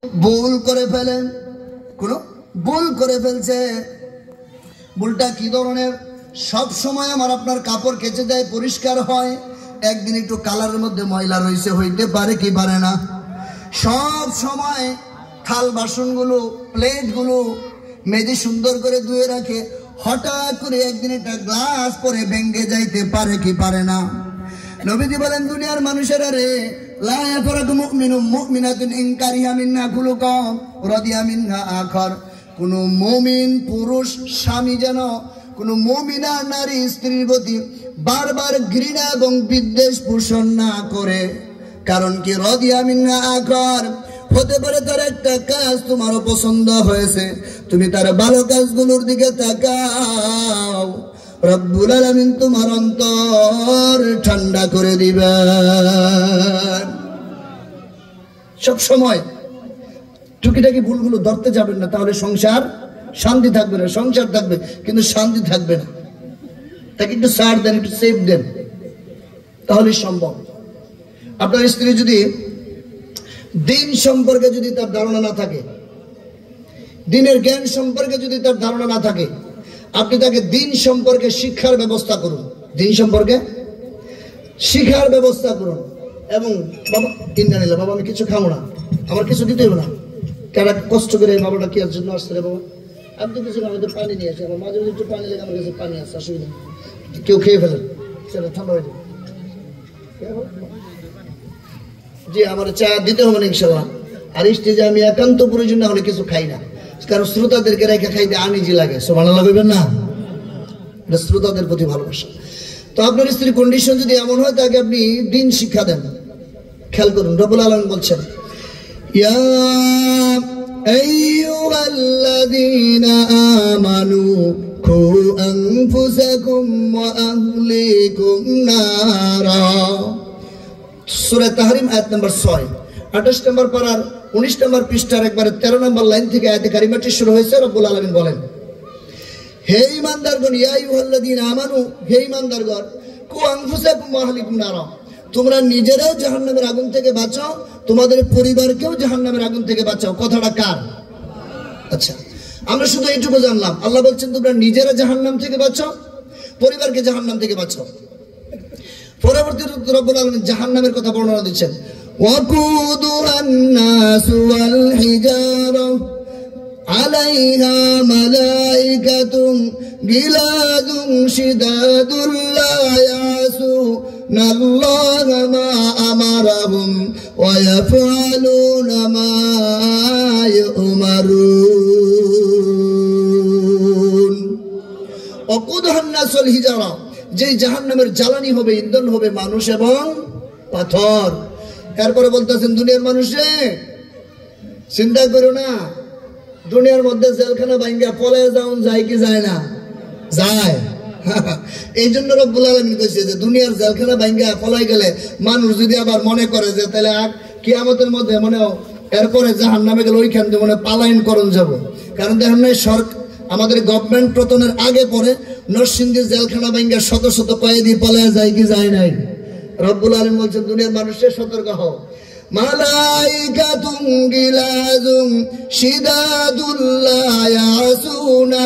ভুল করে ফেলেন, কোনো ভুল করে ফেলছে। ভুলটা কি ধরনের? সব সময় আমার আপনার কাপড় কেচে যায়, পরিষ্কার হয়, একদিন একটু কালারের মধ্যে ময়লা রয়েছে, হইতে পারে কি পারে না? সব সময় থাল বাসনগুলো, প্লেটগুলো মেজে সুন্দর করে ধুয়ে রাখে, হঠাৎ করে একদিন একটা গ্লাস পরে ভেঙে যাইতে পারে কি পারে না? নবীজি বলেন, দুনিয়ার মানুষেরা রে, লা ইয়াফরাকু মুমিনুম মুমিনাতুন ইন কারিহা মিনহা খুলুকাম রাদিয়া মিনহা আখার। কোন মুমিন পুরুষ স্বামী যেন কোন মুমিনা নারী স্ত্রীর প্রতি বারবার ঘৃণা এবং বিদ্বেষ পোষণ না করে। কারণ কি? রাদিয়া মিনহা আখার, হতে পারে তার একটা কাজ তোমারও পছন্দ হয়েছে, তুমি তার ভালো কাজগুলোর দিকে তাকাও, রব্বুল আলামিন তোমার অন্তর ঠান্ডা করে দিবেন। সব সময় টুকিটাকি ভুলগুলো ধরতে যাবেন না, তাহলে সংসার শান্তি থাকবে না। সংসার থাকবে কিন্তু শান্তি থাকবে না। তাকে একটু ছাড় দেন, একটু সেফ দেন, তাহলে সম্ভব। আপনার স্ত্রী যদি দিন সম্পর্কে যদি তার ধারণা না থাকে, দিনের জ্ঞান সম্পর্কে যদি তার ধারণা না থাকে, আপনি তাকে দিন সম্পর্কে শিক্ষার ব্যবস্থা করুন, দিন সম্পর্কে শিক্ষার ব্যবস্থা করুন। এবং বাবা কিনা নিলে, বাবা আমি কিছু খাবো না, আমার কিছু দিতে হবে না, কারা কষ্ট করে বাবাটা কি জন্য আসছে রে বাবা, আমি তো কিছু না, আমি তো পানি নিয়ে আসি, আমার মাঝে মাঝে একটু পানি লেগে আমার কাছে পানি আসছে, অসুবিধা কেউ খেয়ে ফেলেন, সেটা ঠান্ডা হয়ে যাবে। জি আমার চা দিতে হবে না ইনশাল্লাহ। আর স্টেজে আমি একান্ত প্রয়োজন না হলে কিছু খাই না, কারণ শ্রোতাদেরকে রেখে খাইতে আনিজি লাগে। সুবহানাল্লাহ বলবেন না? এটা শ্রোতাদের প্রতি ভালোবাসা। তো আপনার স্ত্রীর কন্ডিশন যদি এমন হয়, তাকে আপনি দিন শিক্ষা দেন। খেয়াল করুন, রব্বুল আলামিন বলছেন, ইয়া আইয়ুহাল্লাযীনা আমানু খু আনফুসাকুম ওয়া আহলিকুম নারা। সূরা তাহরিম আয়াত নম্বর 6, 28 নম্বর পারার 19 নম্বর পৃষ্ঠার একবারে 13 নম্বর লাইন থেকে আয়াতে কারিমাটি শুরু হয়েছে। রব্বুল আলামিন বলেন, হে ঈমানদারগণ, ইয়া আইয়ুহাল্লাযীনা আমানু, হে ঈমানদারগণ, কু আনফুসাকুম ওয়া আহলিকুম নারা, তোমরা নিজেরাও জাহান্নামের আগুন থেকে বাঁচাও, তোমাদের পরিবারকেও জাহান্নামের আগুন থেকে বাঁচাও। কথাটা কার? আচ্ছা, আমরা শুধু এইটুকু জানলাম, আল্লাহ বলছেন তোমরা নিজেরা জাহান্নাম থেকে বাঁচাও, পরিবারকে জাহান্নাম থেকে বাঁচাও। পরবর্তীতে রব্বুল আলামিন জাহান্নামের কথা বর্ণনা দিচ্ছেন, ওয়াকুদুহান নাসু ওয়াল হিজারা আলাইহা মালাইকাতুন গিলাদুন শিদাদুল লা ইয়াসুনাল্লাহা মা আমারাহুম ওয়া ইয়াফআলুনা মা ইউমারুন। ওয়াকুদুহান নাসু ওয়াল হিজারা, যে জাহান্নামের জ্বালানি হবে, ইন্ধন হবে মানুষ এবং পাথর। এরপরে বলতেছেন, দুনিয়ার মানুষে চিন্তা করো না, দুনিয়ার মধ্যে জেলখানা ভাঙ্গা পলায় যাওন যায় কি যায় না? যায়। এই জন্য রব্বুল আলামিন কইছে যে দুনিয়ার জেলখানা ভাঙ্গা পলাই গেলে মানুষ যদি আবার মনে করে যে তাহলে কিয়ামতের মধ্যে মনে এরপরে জাহান্নামে গেলে ওইখান থেকে মনে পালায়ন করণ যাব। কারণ দেখেন না, সরকার আমাদের গভর্নমেন্ট পতনের আগে পরে নরসিংদী জেলখানা ভাঙ্গা শত শত কয়েদি পলায় যায় কি যায় নাই? রব্বুল আলামিন বলছেন, দুনিয়ার মানুষের সতর্ক হও। মালাইকাতুন গিলাযুন শিদাদুল লা ইয়াসুনা